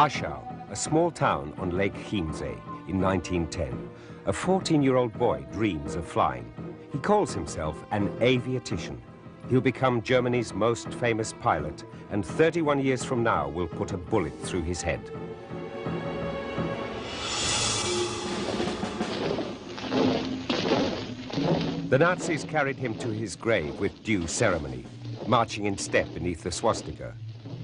Aschau, a small town on Lake Chiemsee in 1910. A 14-year-old boy dreams of flying. He calls himself an aviatician. He'll become Germany's most famous pilot, and 31 years from now will put a bullet through his head. The Nazis carried him to his grave with due ceremony, marching in step beneath the swastika.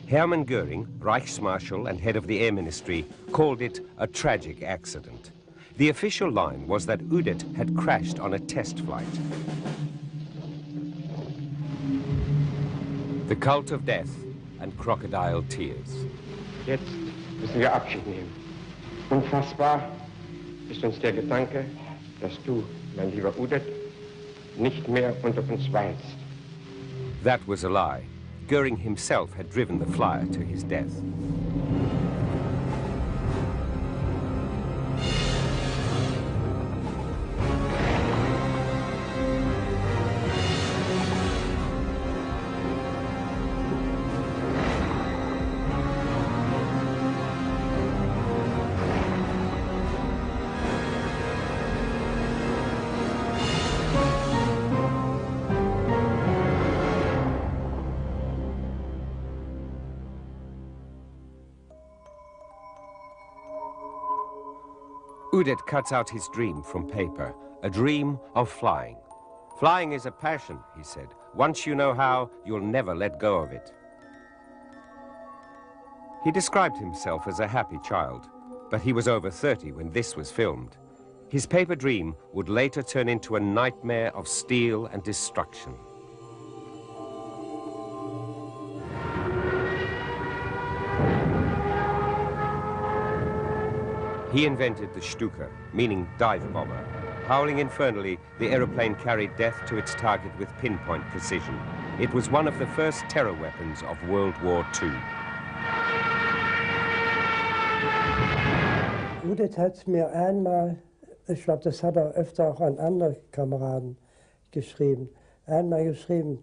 Hermann Göring, Reichsmarshal and head of the Air Ministry, called it a tragic accident. The official line was that Udet had crashed on a test flight. The cult of death and crocodile tears. Jetzt müssen wir Abschied nehmen. Unfassbar ist uns der Gedanke, dass du, mein lieber Udet, nicht mehr unter uns weilst. That was a lie. Göring himself had driven the flyer to his death. Udet cuts out his dream from paper, a dream of flying. Flying is a passion, he said. Once you know how, you'll never let go of it. He described himself as a happy child, but he was over 30 when this was filmed. His paper dream would later turn into a nightmare of steel and destruction. He invented the Stuka, meaning dive bomber. Howling infernally, the aeroplane carried death to its target with pinpoint precision. It was one of the first terror weapons of World War II. Udet hat mir einmal, ich glaube, das hat er öfter auch an andere Kameraden geschrieben, einmal geschrieben,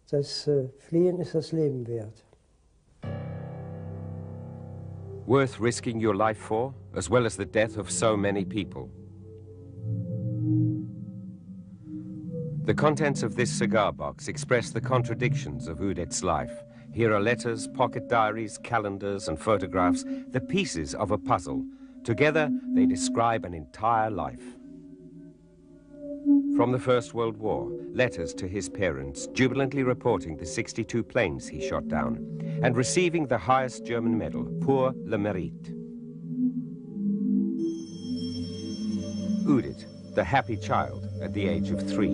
das Fliehen ist das Leben wert. Worth risking your life for, as well as the death of so many people. The contents of this cigar box express the contradictions of Udet's life. Here are letters, pocket diaries, calendars, and photographs, the pieces of a puzzle. Together, they describe an entire life. From the First World War, letters to his parents, jubilantly reporting the 62 planes he shot down, and receiving the highest German medal, pour le mérite. Udet, the happy child at the age of 3.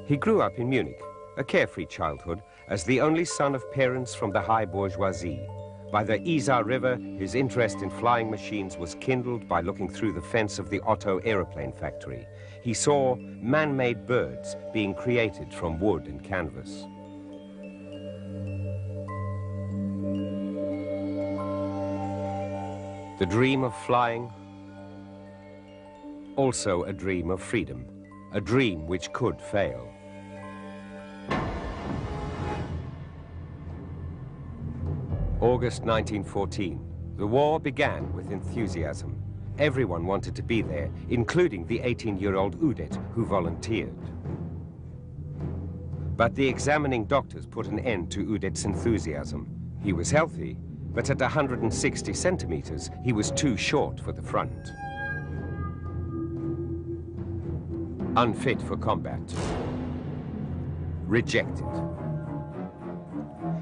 He grew up in Munich, a carefree childhood, as the only son of parents from the high bourgeoisie. By the Isar River, his interest in flying machines was kindled by looking through the fence of the Otto aeroplane factory. He saw man-made birds being created from wood and canvas. The dream of flying, also a dream of freedom, a dream which could fail. August 1914. The war began with enthusiasm. Everyone wanted to be there, including the 18-year-old Udet, who volunteered. But the examining doctors put an end to Udet's enthusiasm. He was healthy, but at 160 centimeters, he was too short for the front. Unfit for combat. Rejected.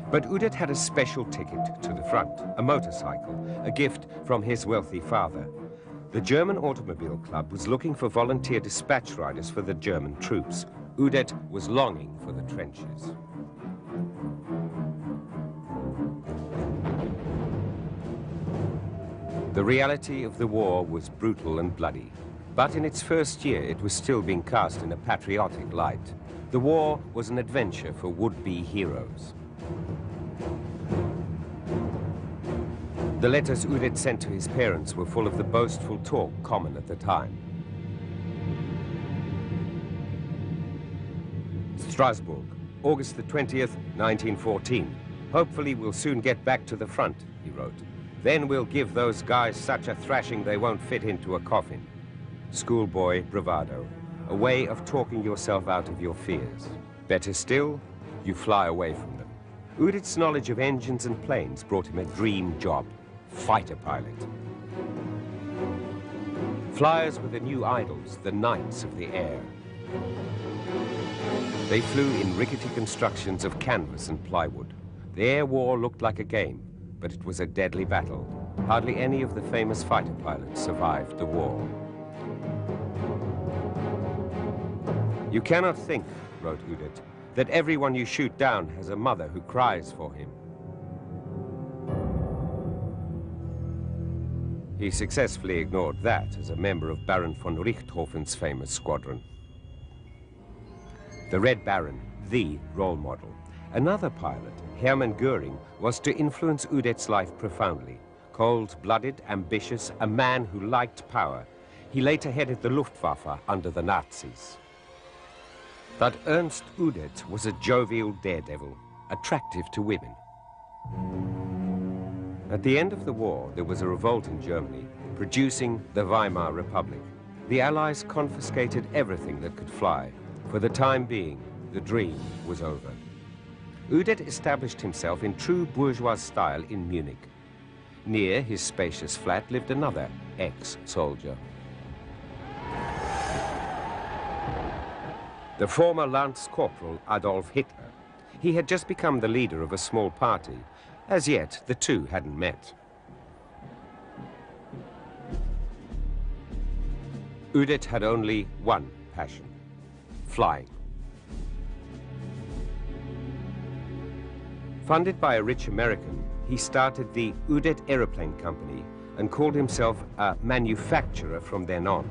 But Udet had a special ticket to the front, a motorcycle, a gift from his wealthy father. The German Automobile Club was looking for volunteer dispatch riders for the German troops. Udet was longing for the trenches. The reality of the war was brutal and bloody. But in its first year, it was still being cast in a patriotic light. The war was an adventure for would-be heroes. The letters Udet sent to his parents were full of the boastful talk common at the time. Strasbourg, August the 20th, 1914. Hopefully we'll soon get back to the front, he wrote. Then we'll give those guys such a thrashing they won't fit into a coffin. Schoolboy bravado, a way of talking yourself out of your fears. Better still, you fly away from them. Udet's knowledge of engines and planes brought him a dream job, fighter pilot. Flyers were the new idols, the knights of the air. They flew in rickety constructions of canvas and plywood. The air war looked like a game, but it was a deadly battle. Hardly any of the famous fighter pilots survived the war. You cannot think, wrote Udet, that everyone you shoot down has a mother who cries for him. He successfully ignored that as a member of Barão von Richthofen's famous squadron. The Red Baron, the role model. Another pilot, Hermann Göring, was to influence Udet's life profoundly. Cold-blooded, ambitious, a man who liked power. He later headed the Luftwaffe under the Nazis. But Ernst Udet was a jovial daredevil, attractive to women. At the end of the war, there was a revolt in Germany, producing the Weimar Republic. The Allies confiscated everything that could fly. For the time being, the dream was over. Udet established himself in true bourgeois style in Munich. Near his spacious flat lived another ex-soldier. The former Lance Corporal Adolf Hitler. He had just become the leader of a small party. As yet, the two hadn't met. Udet had only one passion: flying. Funded by a rich American, he started the Udet Aeroplane Company and called himself a manufacturer from then on.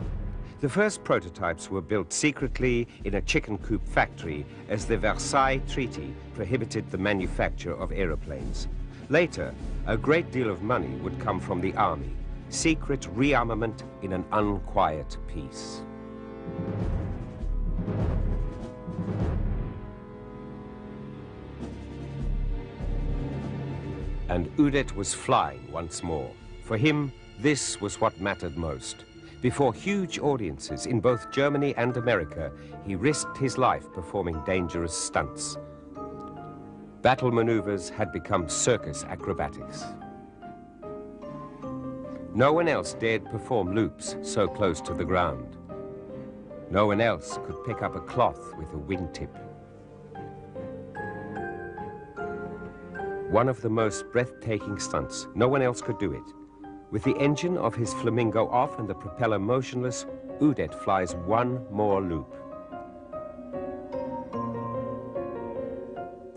The first prototypes were built secretly in a chicken coop factory as the Versailles Treaty prohibited the manufacture of aeroplanes. Later, a great deal of money would come from the army, secret rearmament in an unquiet peace. And Udet was flying once more. For him, this was what mattered most. Before huge audiences in both Germany and America, he risked his life performing dangerous stunts. Battle maneuvers had become circus acrobatics. No one else dared perform loops so close to the ground. No one else could pick up a cloth with a wingtip. One of the most breathtaking stunts. No one else could do it. With the engine of his Flamingo off and the propeller motionless, Udet flies one more loop.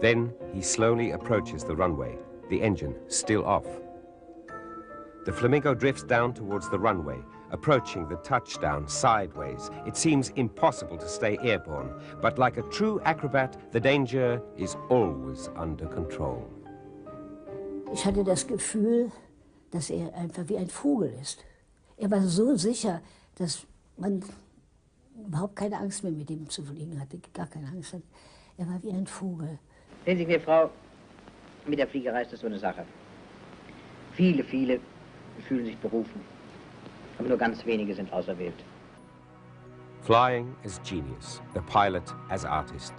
Then he slowly approaches the runway, the engine still off. The Flamingo drifts down towards the runway, approaching the touchdown sideways. It seems impossible to stay airborne, but like a true acrobat, the danger is always under control. Ich hatte das Gefühl, dass einfach wie ein Vogel ist. War so sicher, dass man überhaupt keine Angst mehr mit ihm zu fliegen hatte, gar keine Angst hatte. War wie ein Vogel. Sehen Sie mir, Frau, mit der Fliegerei ist das so eine Sache. Viele fühlen sich berufen, aber nur ganz wenige sind auserwählt. Flying as genius, the pilot as artist.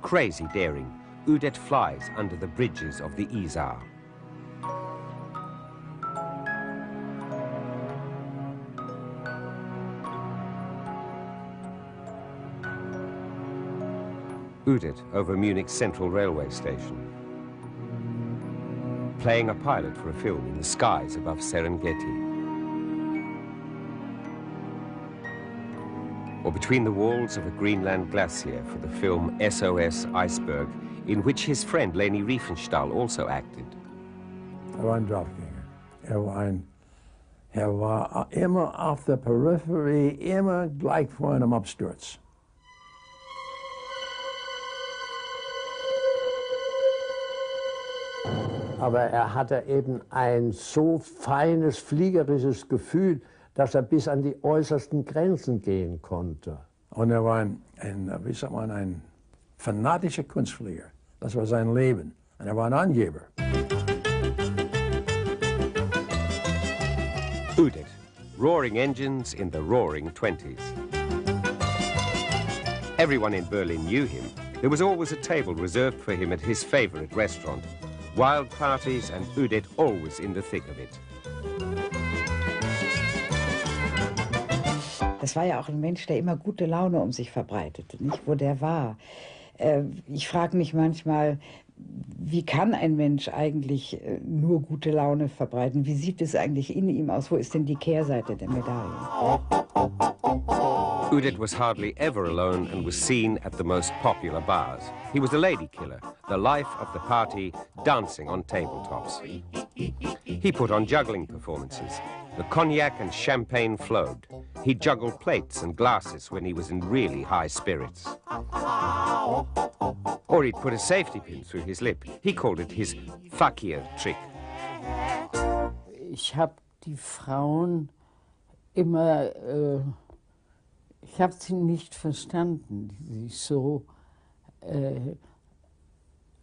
Crazy daring, Udet flies under the bridges of the Isar. Udet over Munich's Central Railway Station. Playing a pilot for a film in the skies above Serengeti. Or between the walls of a Greenland glacier for the film SOS Iceberg, in which his friend Leni Riefenstahl also acted. War ein Draufgänger. War immer auf der Peripherie, immer gleich vor einem Absturz. Aber hatte eben ein so feines fliegerisches Gefühl, dass bis an die äußersten Grenzen gehen konnte. Und war wie sagt man, ein fanatischer Kunstflieger. Das war sein Leben. Und er war ein Angeber. Udet, roaring engines in the roaring 20s. Everyone in Berlin knew him. There was always a table reserved for him at his favorite restaurant. Wild parties and Udet always in the thick of it. Das war ja auch ein Mensch, der immer gute Laune um sich verbreitete, nicht, wo der war. Ich frage mich manchmal, wie kann ein Mensch eigentlich nur gute Laune verbreiten? Wie sieht es eigentlich in ihm aus? Wo ist denn die Kehrseite der Medaille? Udet was hardly ever alone and was seen at the most popular bars. He was a lady killer, the life of the party, dancing on tabletops. He put on juggling performances. The cognac and champagne flowed. He juggled plates and glasses when he was in really high spirits. Or he'd put a safety pin through his lip. He called it his Fakir-Trick. Ich habe die Frauen immer, ich habe sie nicht verstanden, die sich so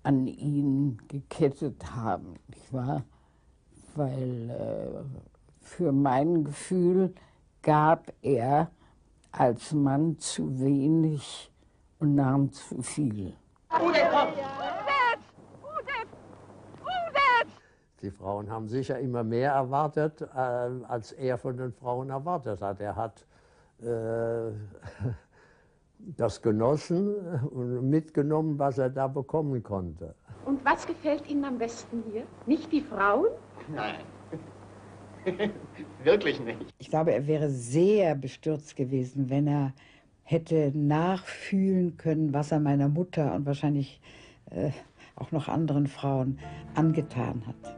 an ihn gekettet haben, nicht wahr? Weil für mein Gefühl gab er als Mann zu wenig und nahm zu viel. Die Frauen haben sicher immer mehr erwartet, als er von den Frauen erwartet hat. Er hat das genossen und mitgenommen, was er da bekommen konnte. Und was gefällt Ihnen am besten hier? Nicht die Frauen? Nein. Wirklich nicht. Ich glaube, er wäre sehr bestürzt gewesen, wenn er hätte nachfühlen können, was er meiner Mutter und wahrscheinlich auch noch anderen Frauen angetan hat.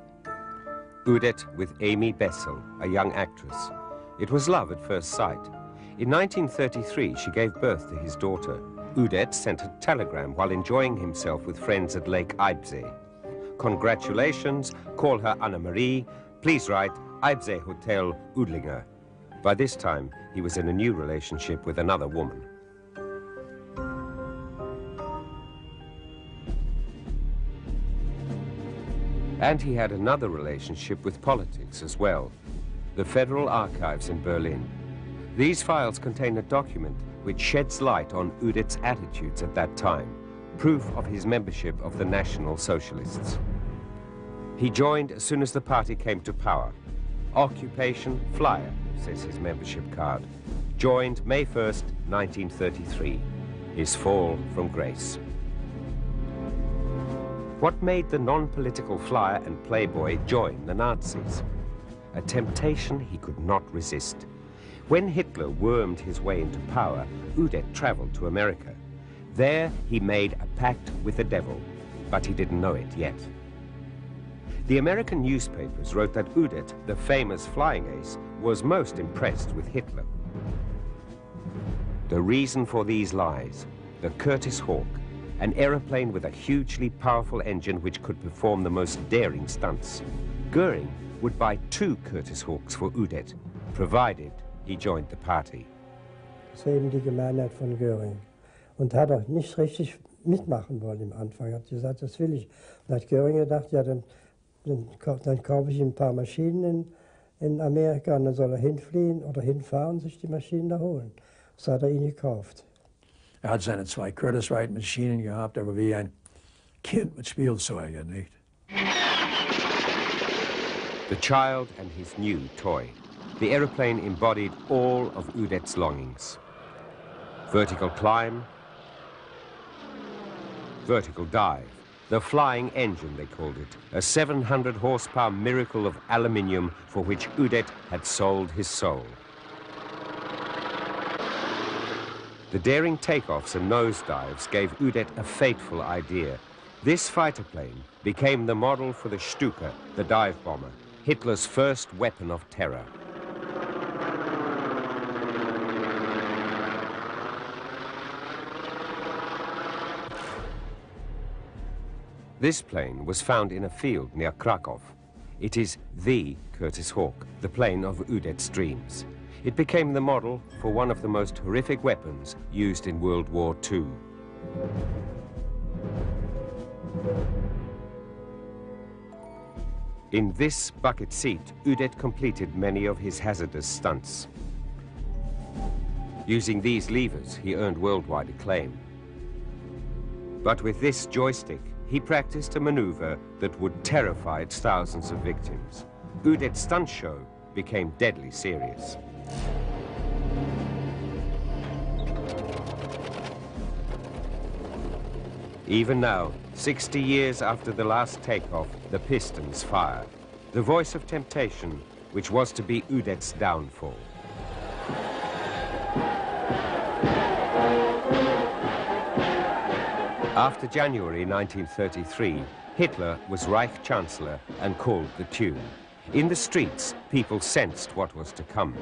Udet with Amy Bessel, a young actress. It was love at first sight. In 1933, she gave birth to his daughter. Udet sent a telegram while enjoying himself with friends at Lake Eibsee. Congratulations, call her Anna-Marie. Please write Eibsee Hotel, Udlinger. By this time, he was in a new relationship with another woman. And he had another relationship with politics as well. The Federal Archives in Berlin. These files contain a document which sheds light on Udet's attitudes at that time, proof of his membership of the National Socialists. He joined as soon as the party came to power. Occupation flyer, says his membership card. Joined May 1st, 1933. His fall from grace. What made the non-political flyer and playboy join the Nazis? A temptation he could not resist. When Hitler wormed his way into power, Udet traveled to America. There he made a pact with the devil, but he didn't know it yet. The American newspapers wrote that Udet, the famous flying ace, was most impressed with Hitler. The reason for these lies, the Curtiss Hawk, an aeroplane with a hugely powerful engine which could perform the most daring stunts. Goering would buy 2 Curtiss Hawks for Udet, provided he joined the party. Das war eben die Gemeinheit von Göring. Und hat auch nicht richtig mitmachen wollen im Anfang. Er hat gesagt, das will ich. Und hat Göring gedacht, ja, dann kaufe ich ihm ein paar Maschinen in Amerika und dann soll er hinfliehen oder hinfahren und sich die Maschinen da holen. Das hat er ihn gekauft. Er hat seine 2 Curtiss-Wright-Maschinen gehabt, aber wie ein Kind mit Spielzeugen, nicht? The child and his new toy. The aeroplane embodied all of Udet's longings. Vertical climb, vertical dive. The flying engine, they called it. A 700 horsepower miracle of aluminium for which Udet had sold his soul. The daring takeoffs and nosedives gave Udet a fateful idea. This fighter plane became the model for the Stuka, the dive bomber, Hitler's first weapon of terror. This plane was found in a field near Krakow. It is the Curtiss Hawk, the plane of Udet's dreams. It became the model for one of the most horrific weapons used in World War II, In this bucket seat, Udet completed many of his hazardous stunts. Using these levers, he earned worldwide acclaim. But with this joystick, he practiced a maneuver that would terrify its thousands of victims. Udet's stunt show became deadly serious. Even now, 60 years after the last takeoff, the pistons fire. The voice of temptation, which was to be Udet's downfall. After January 1933, Hitler was Reich Chancellor and called the tune. In the streets, people sensed what was to come.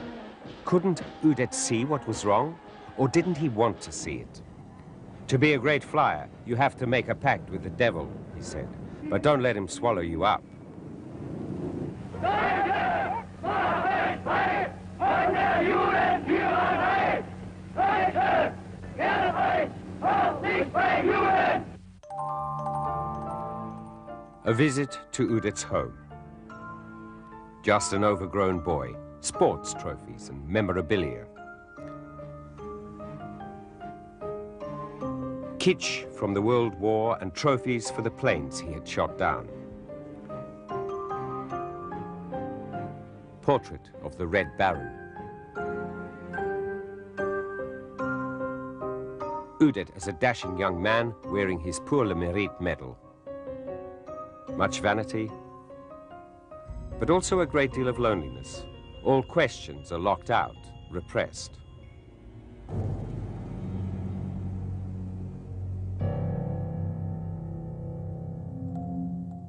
Couldn't Udet see what was wrong, or didn't he want to see it? To be a great flyer, you have to make a pact with the devil, he said, but don't let him swallow you up. A visit to Udet's home. Just an overgrown boy, sports trophies and memorabilia. Kitsch from the World War and trophies for the planes he had shot down. Portrait of the Red Baron. Udet as a dashing young man wearing his Pour le Mérite medal. Much vanity, but also a great deal of loneliness. All questions are locked out, repressed.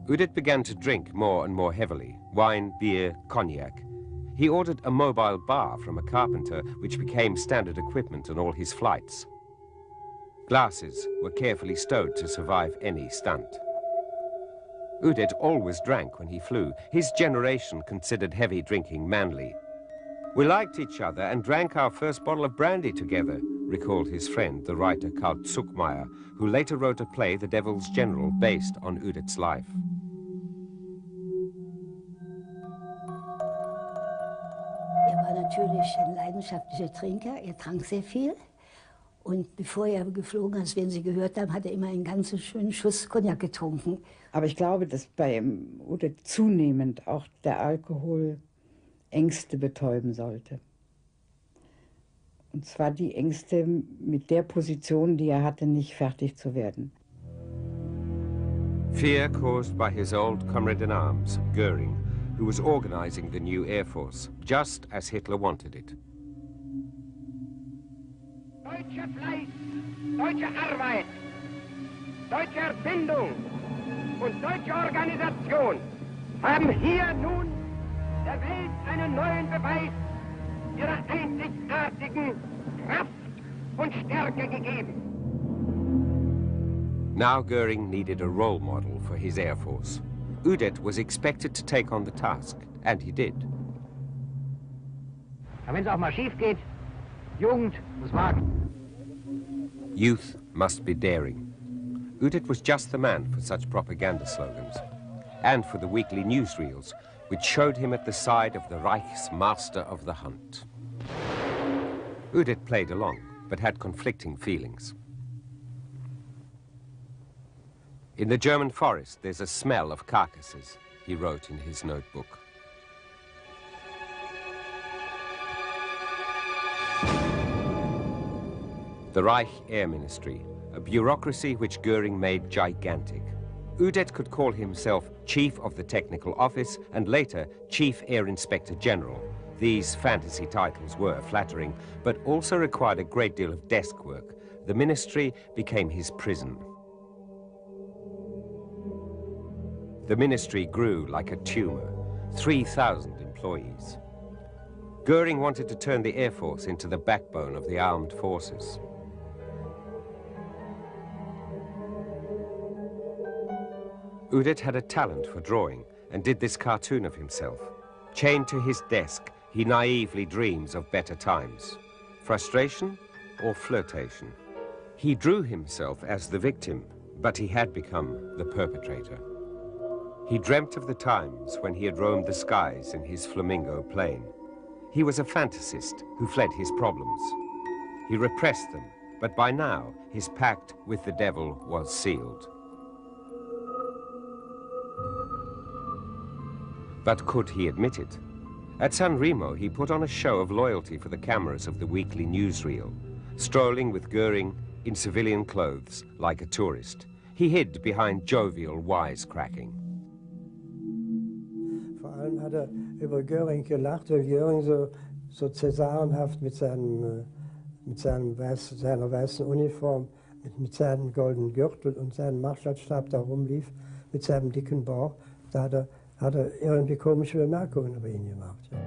Udet began to drink more and more heavily, wine, beer, cognac. He ordered a mobile bar from a carpenter, which became standard equipment on all his flights. Glasses were carefully stowed to survive any stunt. Udet always drank when he flew. His generation considered heavy drinking manly. We liked each other and drank our first bottle of brandy together, recalled his friend, the writer Count Zuckmayer, who later wrote a play, The Devil's General, based on Udet's life. War natürlich ein leidenschaftlicher Trinker, trank sehr viel. Und bevor geflogen ist, wenn Sie gehört haben, hat immer einen ganzen schönen Schuss Cognac getrunken. Aber ich glaube, dass bei Udet zunehmend auch der Alkohol Ängste betäuben sollte. Und zwar die Ängste, mit der Position, die hatte, nicht fertig zu werden. Fear caused by his old comrade in arms, Göring, who was organizing the new Air Force, just as Hitler wanted it. Deutscher Fleiß, deutsche Arbeit, deutsche Erfindung und deutsche Organisation haben hier nun der Welt einen neuen Beweis ihrer einzigartigen Kraft und Stärke gegeben. Now Göring needed a role model for his Air Force. Udet was expected to take on the task, and he did. Aber wenn es auch mal schief geht, Jugend muss wagen. Youth must be daring. Udet was just the man for such propaganda slogans, and for the weekly newsreels, which showed him at the side of the Reich's master of the hunt. Udet played along, but had conflicting feelings. In the German forest, there's a smell of carcasses, he wrote in his notebook. The Reich Air Ministry, a bureaucracy which Göring made gigantic. Udet could call himself Chief of the Technical Office and later Chief Air Inspector General. These fantasy titles were flattering, but also required a great deal of desk work. The ministry became his prison. The ministry grew like a tumor, 3,000 employees. Göring wanted to turn the Air Force into the backbone of the armed forces. Udet had a talent for drawing and did this cartoon of himself. Chained to his desk, he naively dreams of better times. Frustration or flirtation? He drew himself as the victim, but he had become the perpetrator. He dreamt of the times when he had roamed the skies in his flamingo plane. He was a fantasist who fled his problems. He repressed them, but by now his pact with the devil was sealed. But could he admit it? At San Remo, he put on a show of loyalty for the cameras of the weekly newsreel, strolling with Goering in civilian clothes like a tourist. He hid behind jovial wisecracking. Vor allem hat über Göring gelacht, weil Göring so cäsarenhaft mit seiner weißen Uniform, mit seinem goldenen Gürtel und seinem Marschallstab da rumlief, mit seinem dicken Bauch. Da hat er irgendwie komische Bemerkungen über ihn gemacht. Ja.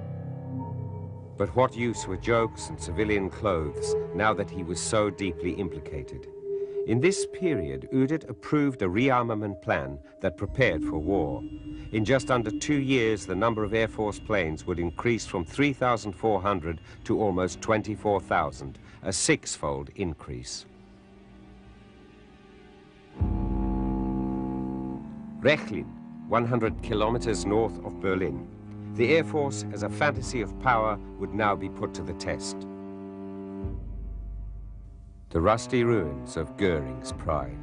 But what use were jokes and civilian clothes now that he was so deeply implicated? In this period, Udet approved a rearmament plan that prepared for war. In just under 2 years, the number of Air Force planes would increase from 3,400 to almost 24,000, a six-fold increase. Rechlin, 100 kilometers north of Berlin. The Air Force, as a fantasy of power, would now be put to the test. The rusty ruins of Goering's pride.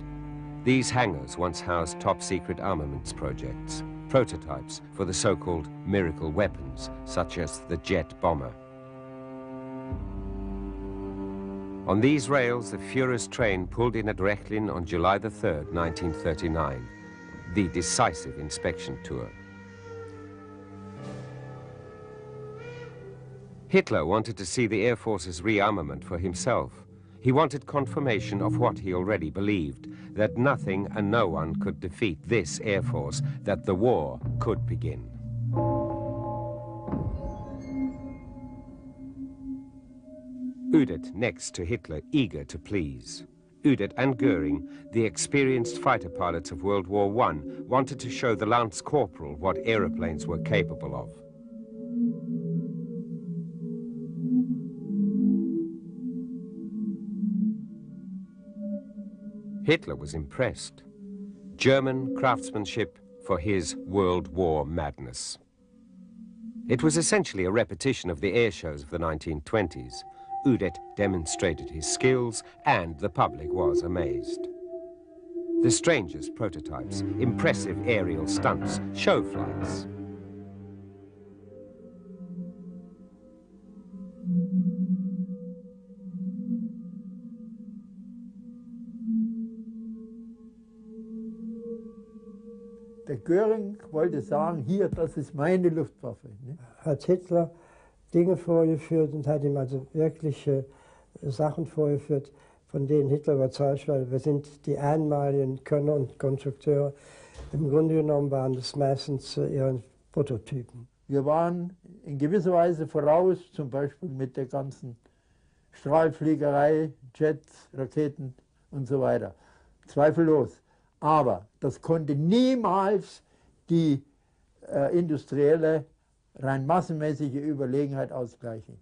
These hangars once housed top-secret armaments projects, prototypes for the so-called miracle weapons, such as the jet bomber. On these rails, the Führer's train pulled in at Rechlin on July the 3rd, 1939, the decisive inspection tour. Hitler wanted to see the Air Force's rearmament for himself. He wanted confirmation of what he already believed, that nothing and no one could defeat this Air Force, that the war could begin. Udet next to Hitler, eager to please. Udet and Goering, the experienced fighter pilots of World War I, wanted to show the Lance Corporal what aeroplanes were capable of. Hitler was impressed. German craftsmanship for his World War madness. It was essentially a repetition of the air shows of the 1920s. Udet demonstrated his skills, and the public was amazed. The strangest prototypes, impressive aerial stunts, show flights. Der Göring wollte sagen, hier, das ist meine Luftwaffe. Ne? Hat Hitler Dinge vorgeführt und hat ihm also wirkliche Sachen vorgeführt, von denen Hitler überzeugt war. Wir sind die einmaligen Könner und Konstrukteure. Im Grunde genommen waren das meistens ihre Prototypen. Wir waren in gewisser Weise voraus, zum Beispiel mit der ganzen Strahlfliegerei, Jets, Raketen und so weiter. Zweifellos. Aber das konnte niemals die industrielle, rein massenmäßige Überlegenheit ausgleichen.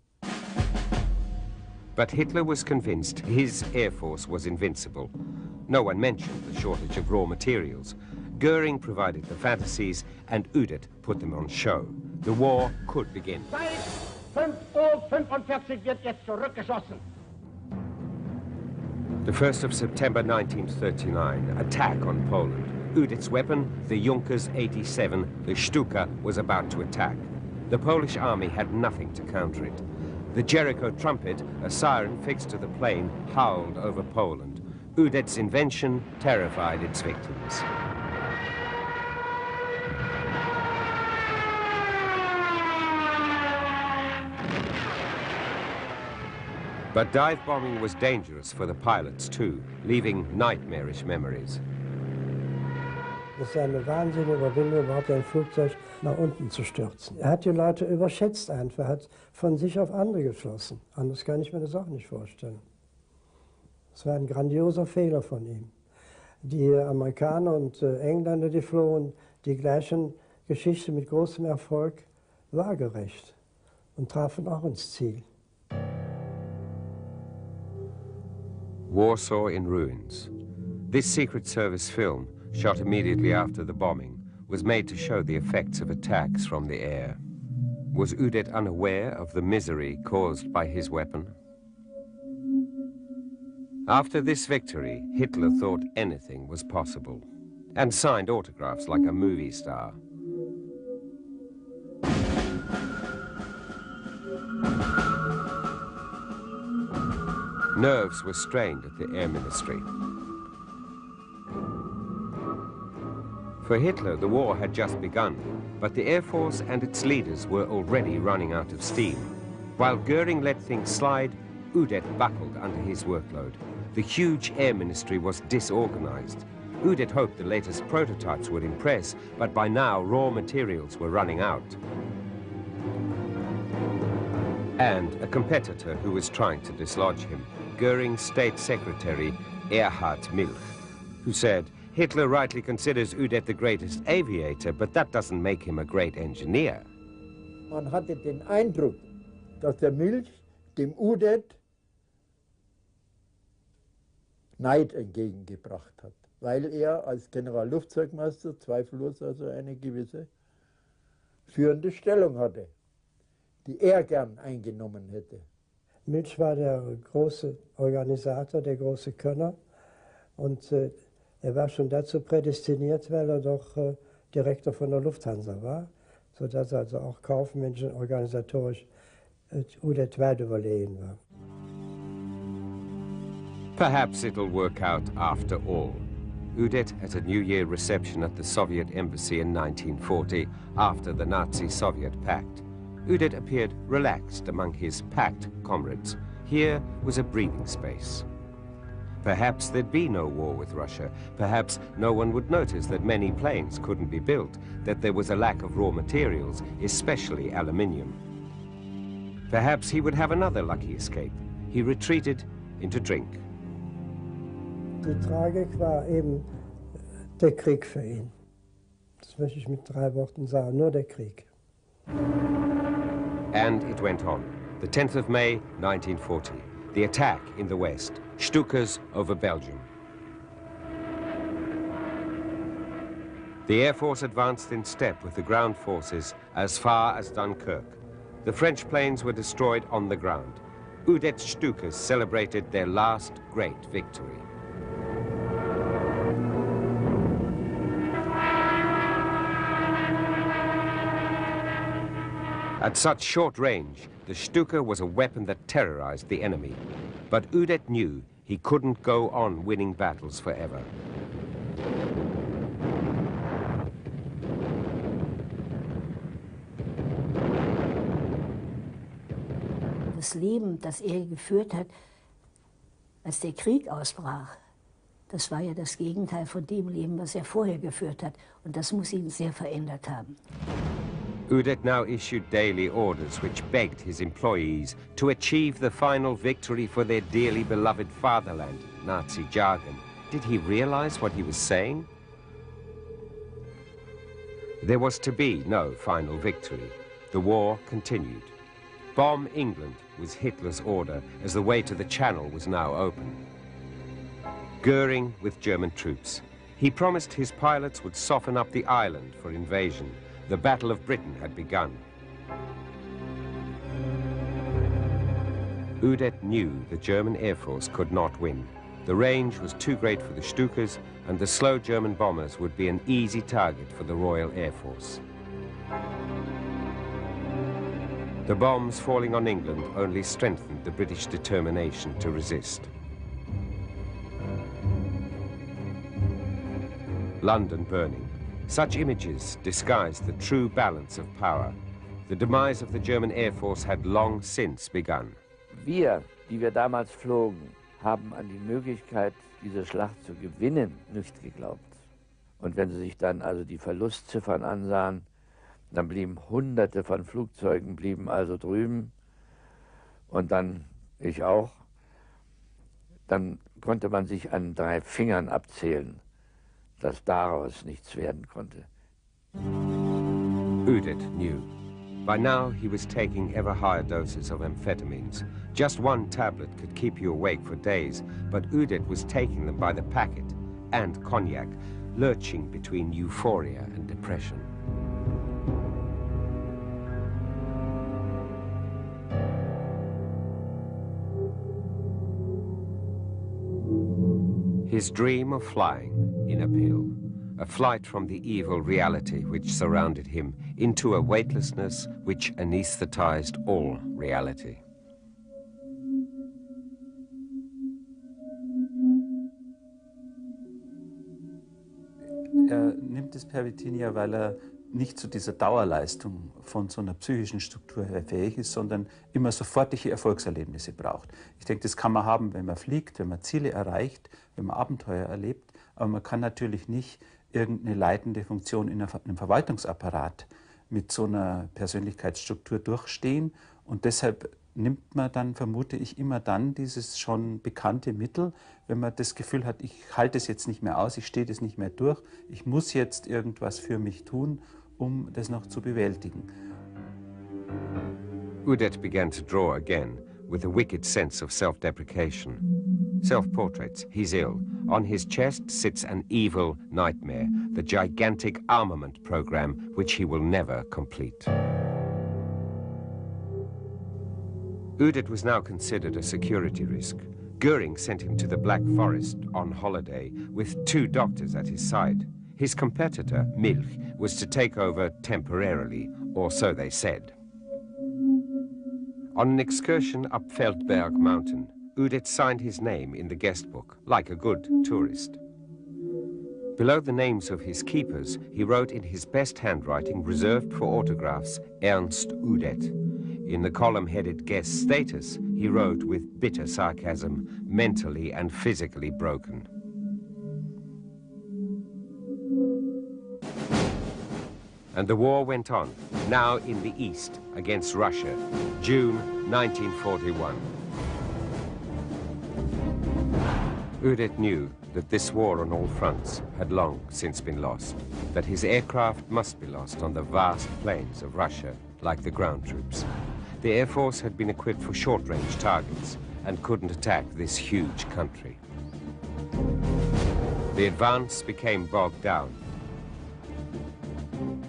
But Hitler was convinced his Air Force was invincible. No one mentioned the shortage of raw materials. Goering provided the fantasies, and Udet put them on show. The war could begin. Seit 5:45 Uhr wird jetzt zurückgeschossen. The 1st of September 1939, attack on Poland. Udet's weapon, the Junkers 87, the Stuka, was about to attack. The Polish army had nothing to counter it. The Jericho trumpet, a siren fixed to the plane, howled over Poland. Udet's invention terrified its victims. But dive bombing was dangerous for the pilots too, leaving nightmarish memories. Das ist eine wahnsinnige Überwindung, überhaupt ein Flugzeug nach unten zu stürzen. Er hat die Leute überschätzt einfach, er hat von sich auf andere geschossen. Anders kann ich mir das auch nicht vorstellen. Das war ein grandioser Fehler von ihm. Die Amerikaner und Engländer, die flogen die gleichen Geschichte mit großem Erfolg waagerecht und trafen auch ins Ziel. Warsaw in ruins. This Secret Service film, shot immediately after the bombing, was made to show the effects of attacks from the air. Was Udet unaware of the misery caused by his weapon? After this victory, Hitler thought anything was possible and signed autographs like a movie star. Nerves were strained at the Air Ministry. For Hitler, the war had just begun, but the Air Force and its leaders were already running out of steam. While Goering let things slide, Udet buckled under his workload. The huge Air Ministry was disorganized. Udet hoped the latest prototypes would impress, but by now raw materials were running out. And a competitor who was trying to dislodge him, Goering's State Secretary Erhard Milch, who said, Hitler rightly considers Udet the greatest aviator, but that doesn't make him a great engineer. Man hatte den Eindruck, dass der Milch dem Udet Neid entgegengebracht hat, weil als Generalluftzeugmeister zweifellos also eine gewisse führende Stellung hatte, die gern eingenommen hätte. Milch war der große Organisator, der große Könner, und er war schon dazu prädestiniert, weil doch Direktor von der Lufthansa war, sodass also auch kaufmännisch und organisatorisch Udet weit überlegen war. Perhaps it'll work out after all. Udet, at a New Year reception at the Soviet embassy in 1940, after the Nazi-Soviet pact, Udet appeared relaxed among his pact comrades. Here was a breathing space. Perhaps there'd be no war with Russia. Perhaps no one would notice that many planes couldn't be built, that there was a lack of raw materials, especially aluminium. Perhaps he would have another lucky escape. He retreated into drink. Die Tragik war eben der Krieg für ihn. Das möchte ich mit 3 Worten sagen, nur der Krieg. And it went on. The 10th of May, 1940. The attack in the west. Stukas over Belgium. The Air Force advanced in step with the ground forces as far as Dunkirk. The French planes were destroyed on the ground. Udet's Stukas celebrated their last great victory. At such short range, the Stuka was a weapon that terrorized the enemy. But Udet knew he couldn't go on winning battles forever. Das Leben, das er geführt hat, als der Krieg ausbrach, das war ja das Gegenteil von dem Leben, was er vorher geführt hat. Und das muss ihn sehr verändert haben. Udet now issued daily orders which begged his employees to achieve the final victory for their dearly beloved fatherland, Nazi jargon. Did he realize what he was saying? There was to be no final victory. The war continued. Bomb England was Hitler's order, as the way to the Channel was now open. Goering with German troops. He promised his pilots would soften up the island for invasion. The Battle of Britain had begun. Udet knew the German Air Force could not win. The range was too great for the Stukas, and the slow German bombers would be an easy target for the Royal Air Force. The bombs falling on England only strengthened the British determination to resist. London burning. Such images disguised the true balance of power. The demise of the German Air Force had long since begun. Wir, die wir damals flogen, haben an die Möglichkeit, diese Schlacht zu gewinnen, nicht geglaubt. Und wenn Sie sich dann also die Verlustziffern ansahen, dann blieben Hunderte von Flugzeugen blieben also drüben und dann ich auch. Dann konnte man sich an 3 Fingern abzählen, dass daraus nichts werden konnte. Udet knew. By now, he was taking ever higher doses of amphetamines. Just one tablet could keep you awake for days, but Udet was taking them by the packet, and cognac, lurching between euphoria and depression. His dream of flying in a pill, a flight from the evil reality which surrounded him into a weightlessness which anesthetized all reality. Nimmt das Pervitin weil nicht zu dieser Dauerleistung von so einer psychischen Struktur her fähig ist, sondern immer sofortige Erfolgserlebnisse braucht. Ich denke, das kann man haben, wenn man fliegt, wenn man Ziele erreicht, wenn man Abenteuer erlebt, aber man kann natürlich nicht irgendeine leitende Funktion in einem Verwaltungsapparat mit so einer Persönlichkeitsstruktur durchstehen, und deshalb nimmt man dann, vermute ich, immer dann dieses schon bekannte Mittel, wenn man das Gefühl hat, ich halte es jetzt nicht mehr aus, ich stehe das nicht mehr durch, ich muss jetzt irgendwas für mich tun, um das noch zu bewältigen. Udet began to draw again, with a wicked sense of self-deprecation. Self-portraits, he's ill. On his chest sits an evil nightmare, the gigantic armament program which he will never complete. Udet was now considered a security risk. Goering sent him to the Black Forest on holiday with 2 doctors at his side. His competitor, Milch, was to take over temporarily, or so they said. On an excursion up Feldberg Mountain, Udet signed his name in the guest book, like a good tourist. Below the names of his keepers, he wrote in his best handwriting, reserved for autographs, Ernst Udet. In the column headed guest status, he wrote with bitter sarcasm, mentally and physically broken. And the war went on, now in the east, against Russia, June 1941. Udet knew that this war on all fronts had long since been lost, that his aircraft must be lost on the vast plains of Russia, like the ground troops. The Air Force had been equipped for short-range targets and couldn't attack this huge country. The advance became bogged down.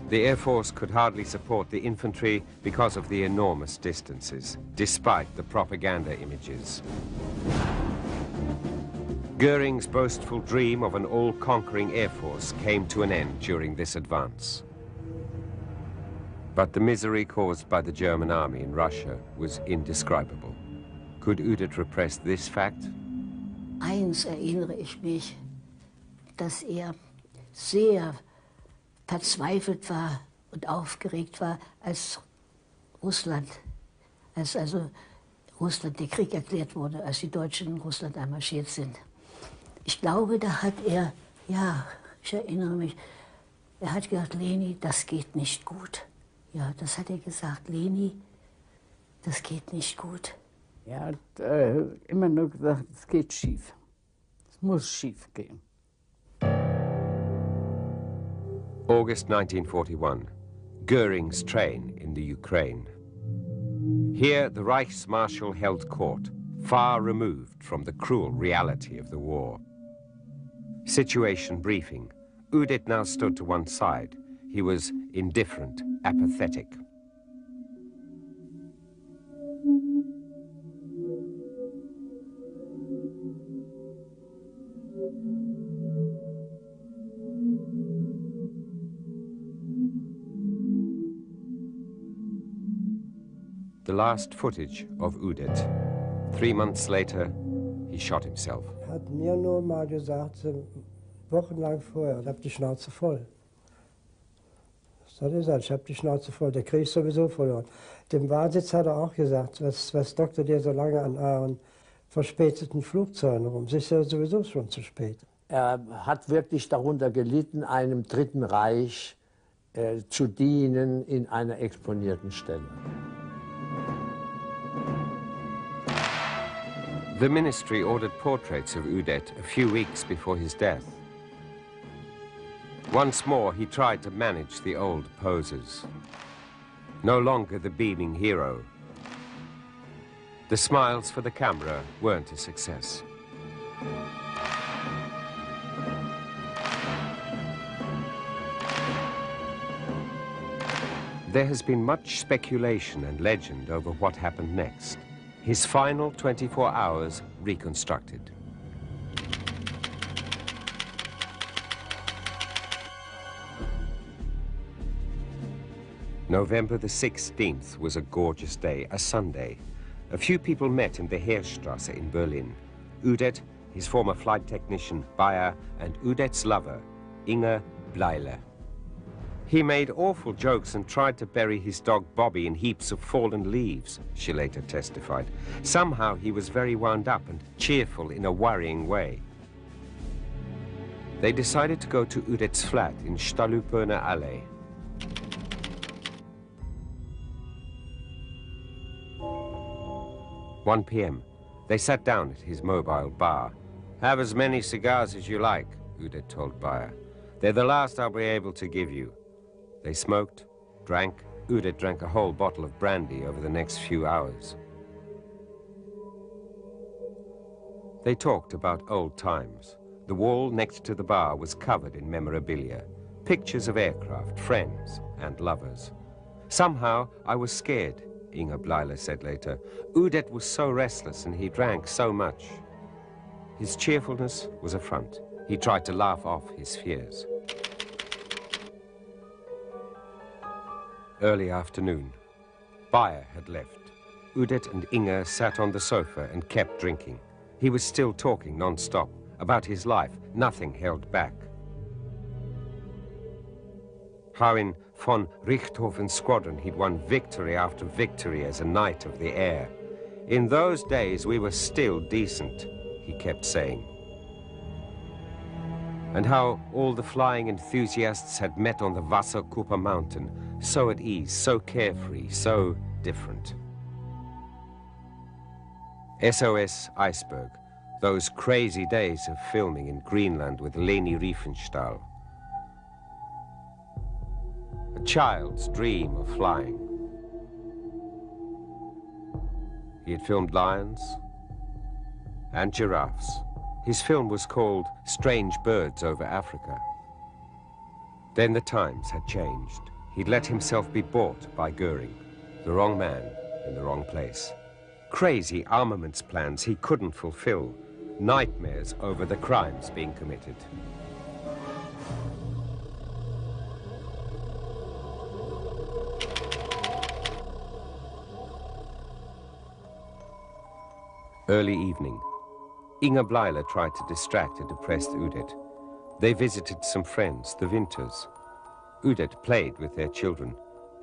The Air Force could hardly support the infantry because of the enormous distances, despite the propaganda images. Goering's boastful dream of an all-conquering Air Force came to an end during this advance. But the misery caused by the German army in Russia was indescribable. Could Udet repress this fact? Eins erinnere ich mich, dass sehr verzweifelt war und aufgeregt war, als Russland der Krieg erklärt wurde, als die Deutschen in Russland einmarschiert sind. Ich glaube, da hat ich erinnere mich, er hat gesagt, Leni, das geht nicht gut. Ja, das hat er gesagt, Leni, das geht nicht gut. Er hat immer nur gesagt, es geht schief. Es muss schief gehen. August 1941, Goering's train in the Ukraine. Here, the Reichsmarshal held court, far removed from the cruel reality of the war. Situation briefing. Udet now stood to one side. He was indifferent, apathetic. The last footage of Udet. 3 months later, he shot himself. Hat mir nur mal gesagt, wochenlang vorher, ich habe die Schnauze voll. Das hat er gesagt, ich habe die Schnauze voll, der Krieg ist sowieso verloren. Dem Wahnsitz hat er auch gesagt, was doktert ihr so lange an verspäteten Flugzeugen rum? Es ist ja sowieso schon zu spät. Er hat wirklich darunter gelitten, einem Dritten Reich zu dienen in einer exponierten Stelle. The ministry ordered portraits of Udet a few weeks before his death. Once more, he tried to manage the old poses. No longer the beaming hero. The smiles for the camera weren't a success. There has been much speculation and legend over what happened next. His final 24 hours reconstructed. November the 16th was a gorgeous day, a Sunday. A few people met in the Heerstrasse in Berlin. Udet, his former flight technician, Bayer, and Udet's lover, Inge Bleile. He made awful jokes and tried to bury his dog Bobby in heaps of fallen leaves, she later testified. Somehow he was very wound up and cheerful in a worrying way. They decided to go to Udet's flat in Stallupöner Allee. "1 p.m. They sat down at his mobile bar. "Have as many cigars as you like," Udet told Bayer. "They're the last I'll be able to give you." They smoked, drank. Udet drank a whole bottle of brandy over the next few hours. They talked about old times. The wall next to the bar was covered in memorabilia, pictures of aircraft, friends, and lovers. "Somehow I was scared," Inge Bleile said later. "Udet was so restless and he drank so much." His cheerfulness was a front. He tried to laugh off his fears. Early afternoon. Bayer had left. Udet and Inge sat on the sofa and kept drinking. He was still talking non-stop about his life, nothing held back. How in von Richthofen's squadron he'd won victory after victory as a knight of the air. "In those days we were still decent," he kept saying. And how all the flying enthusiasts had met on the Wasserkuppe mountain, so at ease, so carefree, so different. SOS Iceberg, those crazy days of filming in Greenland with Leni Riefenstahl. A child's dream of flying. He had filmed lions and giraffes. His film was called Strange Birds Over Africa. Then the times had changed. He'd let himself be bought by Goering, the wrong man in the wrong place. Crazy armaments plans he couldn't fulfill, nightmares over the crimes being committed. Early evening. Inge Bleile tried to distract a depressed Udet. They visited some friends, the Winters. Udet played with their children.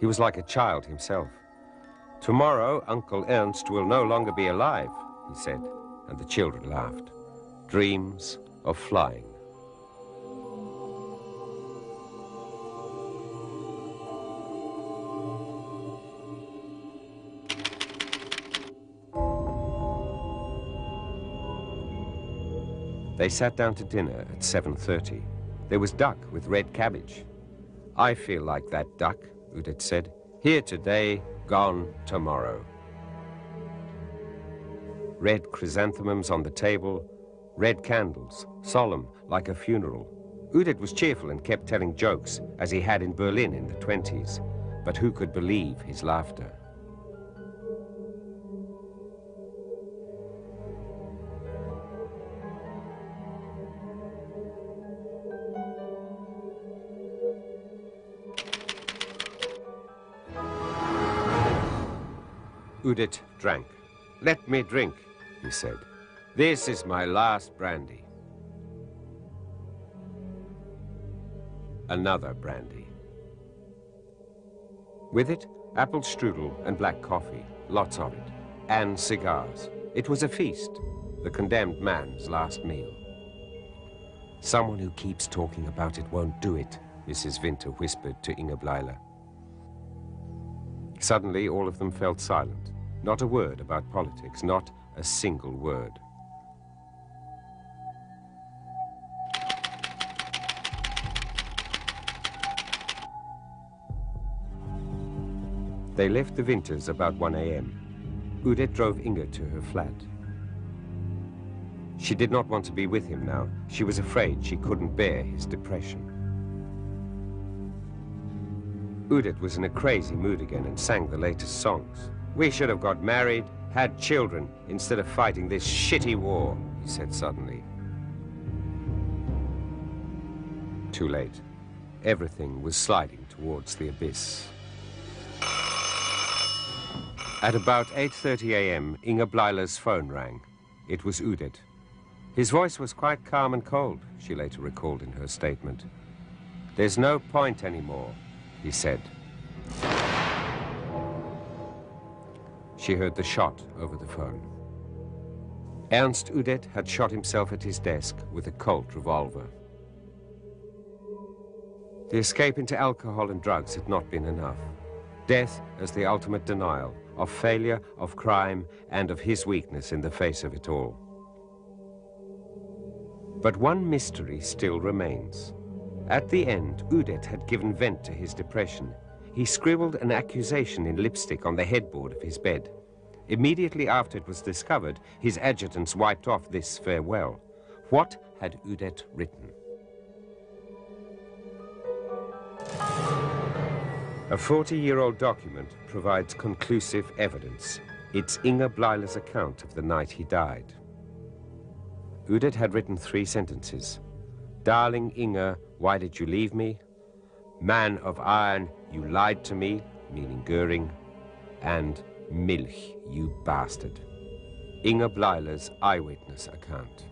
He was like a child himself. "Tomorrow, Uncle Ernst will no longer be alive," he said, and the children laughed. Dreams of flying. They sat down to dinner at 7:30. There was duck with red cabbage. "I feel like that duck," Udet said. "Here today, gone tomorrow." Red chrysanthemums on the table, red candles, solemn like a funeral. Udet was cheerful and kept telling jokes, as he had in Berlin in the 20s. But who could believe his laughter? Udet drank. "Let me drink," he said. "This is my last brandy." Another brandy. With it, apple strudel and black coffee, lots of it, and cigars. It was a feast, the condemned man's last meal. "Someone who keeps talking about it won't do it," Mrs. Winter whispered to Inge Bleile. Suddenly, all of them felt silent. Not a word about politics, not a single word. They left the Winters about 1 a.m. Udet drove Inge to her flat. She did not want to be with him now. She was afraid she couldn't bear his depression. Udet was in a crazy mood again and sang the latest songs. "We should have got married, had children, instead of fighting this shitty war," he said suddenly. Too late. Everything was sliding towards the abyss. At about 8:30 a.m., Inge Bleiler's phone rang. It was Udet. His voice was quite calm and cold, she later recalled in her statement. "There's no point anymore," he said. She heard the shot over the phone. Ernst Udet had shot himself at his desk with a Colt revolver. The escape into alcohol and drugs had not been enough. Death as the ultimate denial of failure, of crime, and of his weakness in the face of it all. But one mystery still remains. At the end, Udet had given vent to his depression. He scribbled an accusation in lipstick on the headboard of his bed. Immediately after it was discovered, his adjutants wiped off this farewell. What had Udet written? A 40-year-old document provides conclusive evidence. It's Inge Bleiler's account of the night he died. Udet had written 3 sentences. "Darling Inge, why did you leave me? Man of iron, you lied to me," meaning Göring, and Milch, you bastard. Inge Bleiler's eyewitness account.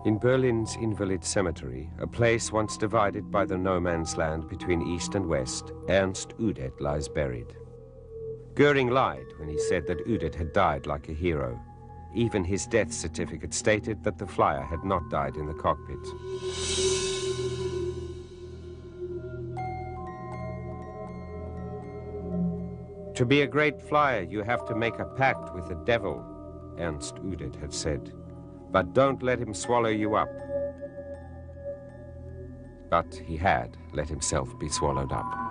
In Berlin's Invalid Cemetery, a place once divided by the no man's land between East and West, Ernst Udet lies buried. Göring lied when he said that Udet had died like a hero. Even his death certificate stated that the flyer had not died in the cockpit. To be a great flyer, you have to make a pact with the devil, Ernst Udet had said. But don't let him swallow you up. But he had let himself be swallowed up.